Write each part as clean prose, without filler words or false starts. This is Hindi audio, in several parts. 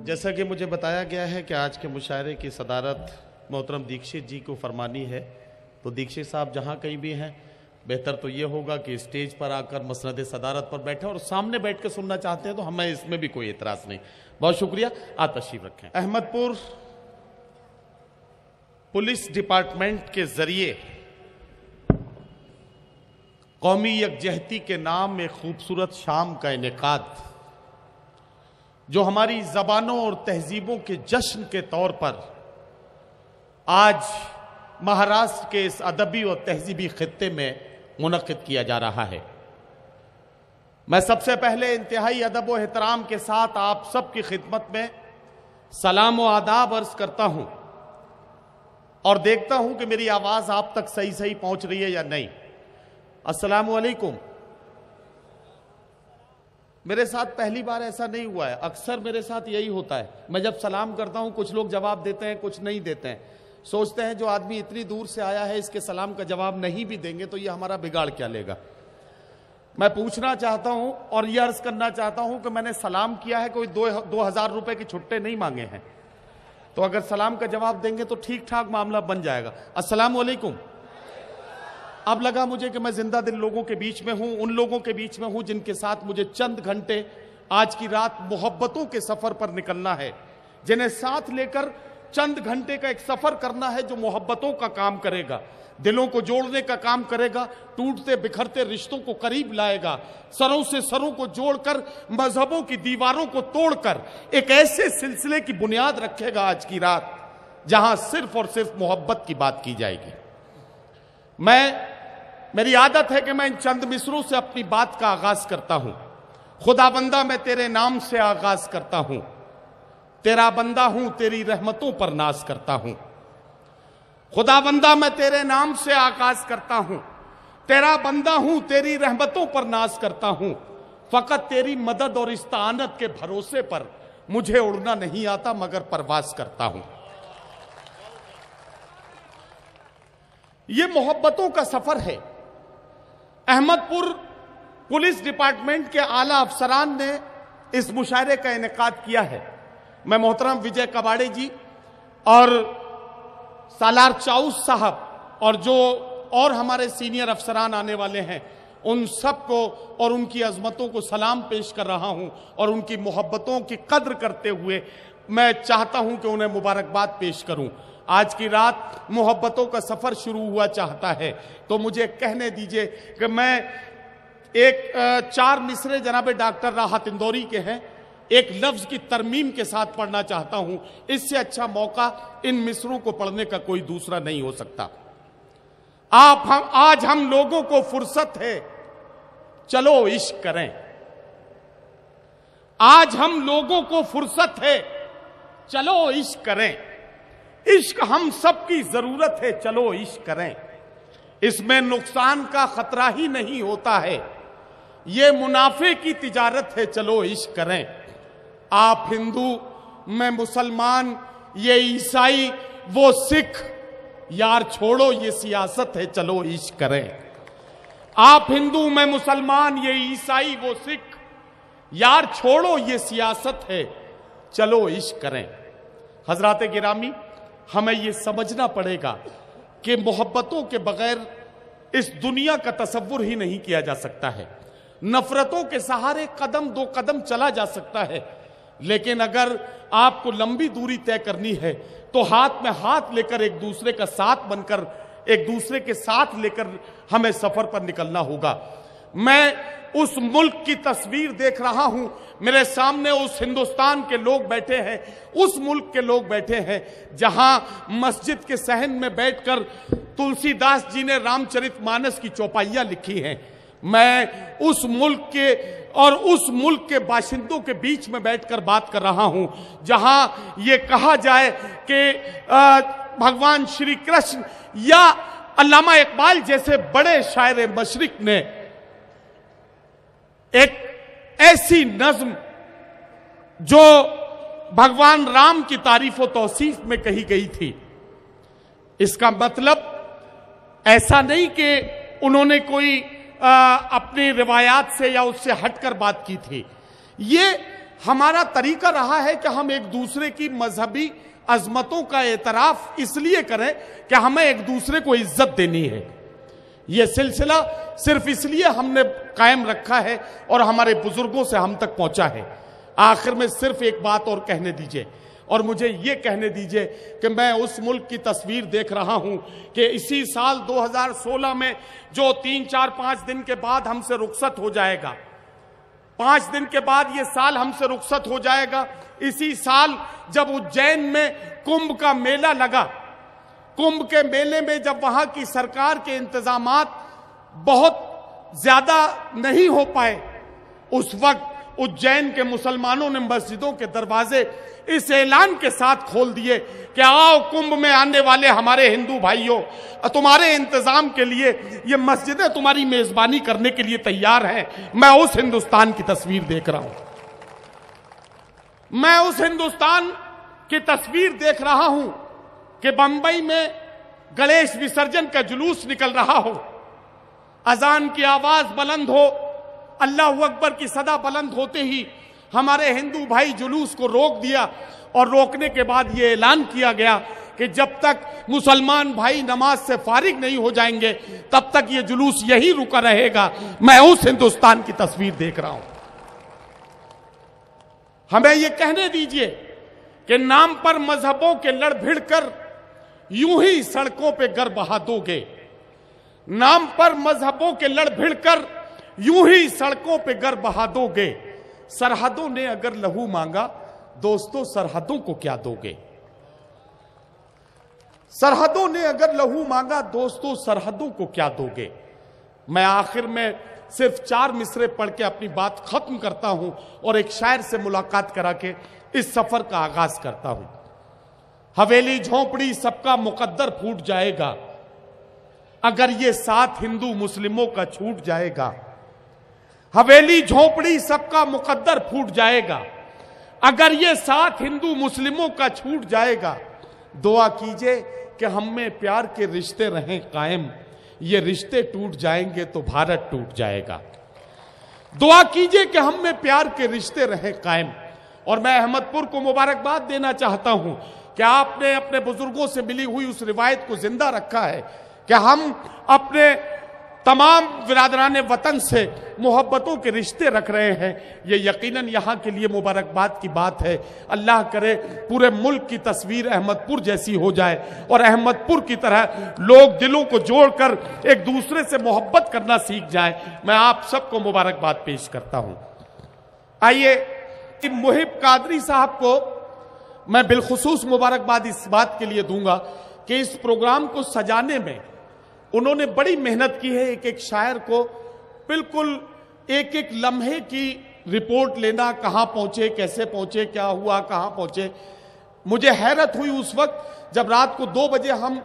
जैसा कि मुझे बताया गया है कि आज के मुशायरे की सदारत मोहतरम दीक्षित जी को फरमानी है, तो दीक्षित साहब जहाँ कहीं भी हैं बेहतर तो ये होगा कि स्टेज पर आकर मसनद सदारत पर बैठे, और सामने बैठ कर सुनना चाहते हैं तो हमें इसमें भी कोई एतराज़ नहीं। बहुत शुक्रिया, आप तशरीफ रखें। अहमदपुर पुलिस डिपार्टमेंट के जरिए कौमी यकजहती के नाम एक खूबसूरत शाम का इनेकाद, जो हमारी जबानों और तहजीबों के जश्न के तौर पर आज महाराष्ट्र के इस अदबी और तहजीबी खित्ते में मुनक्किद किया जा रहा है। मैं सबसे पहले इंतहाई अदब व एहतराम के साथ आप सबकी खिदमत में सलाम व आदाब अर्ज करता हूं और देखता हूं कि मेरी आवाज आप तक सही सही पहुंच रही है या नहीं। अस्सलामु अलैकुम। मेरे साथ पहली बार ऐसा नहीं हुआ है, अक्सर मेरे साथ यही होता है। मैं जब सलाम करता हूं कुछ लोग जवाब देते हैं, कुछ नहीं देते हैं। सोचते हैं जो आदमी इतनी दूर से आया है इसके सलाम का जवाब नहीं भी देंगे तो ये हमारा बिगाड़ क्या लेगा। मैं पूछना चाहता हूं और यह अर्ज करना चाहता हूं कि मैंने सलाम किया है, कोई 2000 रुपए के छुट्टे नहीं मांगे हैं, तो अगर सलाम का जवाब देंगे तो ठीक ठाक मामला बन जाएगा। अस्सलामु अलैकुम। अब लगा मुझे कि मैं जिंदा दिल लोगों के बीच में हूं, उन लोगों के बीच में हूं जिनके साथ मुझे चंद घंटे आज की रात मोहब्बतों के सफर पर निकलना है, जिन्हें साथ लेकर चंद घंटे का एक सफर करना है जो मोहब्बतों का काम करेगा, दिलों को जोड़ने का काम करेगा, टूटते बिखरते रिश्तों को करीब लाएगा, सरों से सरों को जोड़कर मजहबों की दीवारों को तोड़कर एक ऐसे सिलसिले की बुनियाद रखेगा आज की रात जहां सिर्फ और सिर्फ मोहब्बत की बात की जाएगी। मेरी आदत है कि मैं इन चंद मिसरों से अपनी बात का आगाज करता हूं। खुदाबंदा मैं तेरे नाम से आगाज करता हूं, तेरा बंदा हूं, तेरी रहमतों पर नाज करता हूं। खुदाबंदा मैं तेरे नाम से आगाज करता हूं, तेरा बंदा हूं, तेरी रहमतों पर नाज करता हूं। फकत तेरी मदद और इस्तानत के भरोसे पर मुझे उड़ना नहीं आता मगर परवाज करता हूं। यह मोहब्बतों का सफर है। अहमदपुर पुलिस डिपार्टमेंट के आला अफसरान ने इस मुशायरे का इनेकाद किया है। मैं मोहतरम विजय कबाड़े जी और सालार चाउस साहब और जो और हमारे सीनियर अफसरान आने वाले हैं उन सबको और उनकी अजमतों को सलाम पेश कर रहा हूं, और उनकी मोहब्बतों की कद्र करते हुए मैं चाहता हूं कि उन्हें मुबारकबाद पेश करूं। आज की रात मोहब्बतों का सफर शुरू हुआ चाहता है, तो मुझे कहने दीजिए कि मैं एक 4 मिसरे जनाबे डॉक्टर राहत इंदौरी के हैं, एक लफ्ज की तरमीम के साथ पढ़ना चाहता हूं। इससे अच्छा मौका इन मिसरों को पढ़ने का कोई दूसरा नहीं हो सकता। आज हम लोगों को फुर्सत है, चलो इश्क करें। आज हम लोगों को फुर्सत है, चलो इश्क करें। इश्क हम सबकी जरूरत है, चलो इश्क करें। इसमें नुकसान का खतरा ही नहीं होता है, ये मुनाफे की तिजारत है, चलो इश्क करें। आप हिंदू, मैं मुसलमान, ये ईसाई, वो सिख, यार छोड़ो ये सियासत है, चलो इश्क करें। आप हिंदू, मैं मुसलमान, ये ईसाई, वो सिख, यार छोड़ो ये सियासत है, चलो इश्क करें। हजरात गिरामी, हमें ये समझना पड़ेगा कि मोहब्बतों के बगैर इस दुनिया का तसव्वुर ही नहीं किया जा सकता है। नफरतों के सहारे कदम 2 कदम चला जा सकता है, लेकिन अगर आपको लंबी दूरी तय करनी है तो हाथ में हाथ लेकर एक दूसरे का साथ बनकर एक दूसरे के साथ लेकर हमें सफर पर निकलना होगा। मैं उस मुल्क की तस्वीर देख रहा हूं, मेरे सामने उस हिंदुस्तान के लोग बैठे हैं, उस मुल्क के लोग बैठे हैं जहां मस्जिद के सहन में बैठकर तुलसीदास जी ने रामचरितमानस की चौपाइयां लिखी हैं। मैं उस मुल्क के और उस मुल्क के बाशिंदों के बीच में बैठकर बात कर रहा हूं जहां ये कहा जाए कि भगवान श्री कृष्ण या अल्लामा इकबाल जैसे बड़े शायर मशरिक ने एक ऐसी नज्म जो भगवान राम की तारीफ और तौसीफ में कही गई थी, इसका मतलब ऐसा नहीं कि उन्होंने कोई अपनी रिवायात से या उससे हटकर बात की थी। ये हमारा तरीका रहा है कि हम एक दूसरे की मजहबी अजमतों का एतराफ इसलिए करें कि हमें एक दूसरे को इज्जत देनी है। यह सिलसिला सिर्फ इसलिए हमने कायम रखा है और हमारे बुजुर्गों से हम तक पहुंचा है। आखिर में सिर्फ एक बात और कहने दीजिए, और मुझे ये कहने दीजिए कि मैं उस मुल्क की तस्वीर देख रहा हूं कि इसी साल 2016 में जो 3-4-5 दिन के बाद हमसे रुखसत हो जाएगा, 5 दिन के बाद ये साल हमसे रुखसत हो जाएगा। इसी साल जब उज्जैन में कुंभ का मेला लगा, कुंभ के मेले में जब वहां की सरकार के इंतजामात बहुत ज्यादा नहीं हो पाए, उस वक्त उज्जैन के मुसलमानों ने मस्जिदों के दरवाजे इस ऐलान के साथ खोल दिए कि आओ कुंभ में आने वाले हमारे हिंदू भाइयों, तुम्हारे इंतजाम के लिए ये मस्जिदें तुम्हारी मेजबानी करने के लिए तैयार हैं। मैं उस हिंदुस्तान की तस्वीर देख रहा हूं, मैं उस हिंदुस्तान की तस्वीर देख रहा हूं कि बंबई में गणेश विसर्जन का जुलूस निकल रहा हो, अजान की आवाज बुलंद हो, अल्लाह अकबर की सदा बुलंद होते ही हमारे हिंदू भाई जुलूस को रोक दिया, और रोकने के बाद यह ऐलान किया गया कि जब तक मुसलमान भाई नमाज से फारिग नहीं हो जाएंगे तब तक यह जुलूस यही रुका रहेगा। मैं उस हिंदुस्तान की तस्वीर देख रहा हूं। हमें यह कहने दीजिए कि नाम पर मजहबों के लड़ भिड़ कर यूं ही सड़कों पे गर बहा दोगे, नाम पर मजहबों के लड़ भिड़ कर यूं ही सड़कों पे गर बहा दोगे। सरहदों ने अगर लहू मांगा दोस्तों सरहदों को क्या दोगे, सरहदों ने अगर लहू मांगा दोस्तों सरहदों को क्या दोगे। मैं आखिर में सिर्फ 4 मिसरे पढ़ के अपनी बात खत्म करता हूं और एक शायर से मुलाकात करा के इस सफर का आगाज करता हूं। हवेली झोंपड़ी सबका मुकद्दर फूट जाएगा अगर ये साथ हिंदू मुस्लिमों का छूट जाएगा। हवेली झोंपड़ी सबका मुकद्दर फूट जाएगा अगर ये साथ हिंदू मुस्लिमों का छूट जाएगा। दुआ कीजिए कि हम में प्यार के रिश्ते रहें कायम, ये रिश्ते टूट जाएंगे तो भारत टूट जाएगा। दुआ कीजिए कि हम में प्यार के रिश्ते रहें कायम। और मैं अहमदपुर को मुबारकबाद देना चाहता हूं कि आपने अपने बुजुर्गों से मिली हुई उस रिवायत को जिंदा रखा है कि हम अपने तमाम बिरादरान वतन से मोहब्बतों के रिश्ते रख रहे हैं। ये यकीनन यहाँ के लिए मुबारकबाद की बात है। अल्लाह करे पूरे मुल्क की तस्वीर अहमदपुर जैसी हो जाए और अहमदपुर की तरह लोग दिलों को जोड़कर एक दूसरे से मोहब्बत करना सीख जाएं। मैं आप सबको मुबारकबाद पेश करता हूँ। आइए मुहिब कादरी साहब को मैं बिलखुसूस मुबारकबाद इस बात के लिए दूंगा कि इस प्रोग्राम को सजाने में उन्होंने बड़ी मेहनत की है। एक एक शायर को बिल्कुल एक एक लम्हे की रिपोर्ट लेना, कहां पहुंचे, कैसे पहुंचे, क्या हुआ, कहां पहुंचे। मुझे हैरत हुई उस वक्त जब रात को 2 बजे हम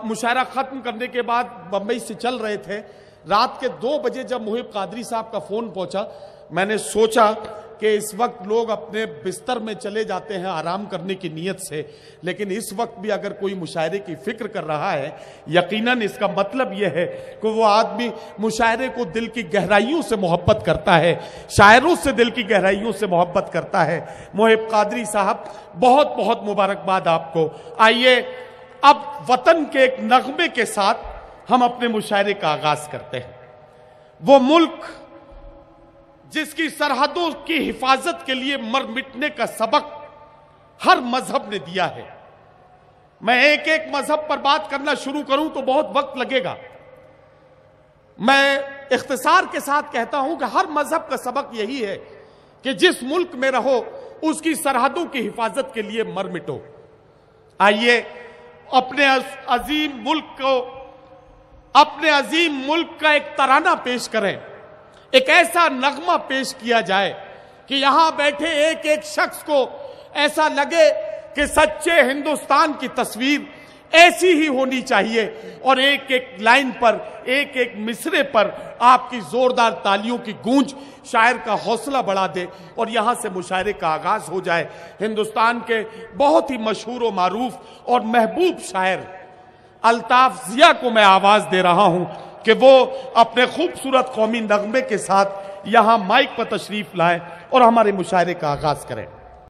मुशायरा खत्म करने के बाद बंबई से चल रहे थे। रात के 2 बजे जब मुहिब कादरी साहब का फोन पहुंचा, मैंने सोचा कि इस वक्त लोग अपने बिस्तर में चले जाते हैं आराम करने की नीयत से, लेकिन इस वक्त भी अगर कोई मुशायरे की फिक्र कर रहा है यकीनन इसका मतलब यह है कि वो आदमी मुशायरे को दिल की गहराइयों से मोहब्बत करता है, शायरों से दिल की गहराइयों से मोहब्बत करता है। मुहिब कादरी साहब बहुत बहुत मुबारकबाद आपको। आइए अब वतन के एक नगमे के साथ हम अपने मुशायरे का आगाज करते हैं। वो मुल्क जिसकी सरहदों की हिफाजत के लिए मर मिटने का सबक हर मजहब ने दिया है। मैं एक एक मजहब पर बात करना शुरू करूं तो बहुत वक्त लगेगा। मैं इख्तिसार के साथ कहता हूं कि हर मजहब का सबक यही है कि जिस मुल्क में रहो उसकी सरहदों की हिफाजत के लिए मर मिटो। आइए अपने अजीम मुल्क का एक तराना पेश करें, एक ऐसा नगमा पेश किया जाए कि यहां बैठे एक एक शख्स को ऐसा लगे कि सच्चे हिंदुस्तान की तस्वीर ऐसी ही होनी चाहिए और एक एक लाइन पर, एक एक मिसरे पर आपकी जोरदार तालियों की गूंज शायर का हौसला बढ़ा दे और यहां से मुशायरे का आगाज हो जाए। हिंदुस्तान के बहुत ही मशहूर व मारूफ और महबूब शायर अल्ताफ जिया को मैं आवाज दे रहा हूं। कि वो अपने खूबसूरत कौमी नगमे के साथ यहां माइक पर तशरीफ लाएं और हमारे मुशायरे का आगाज करें।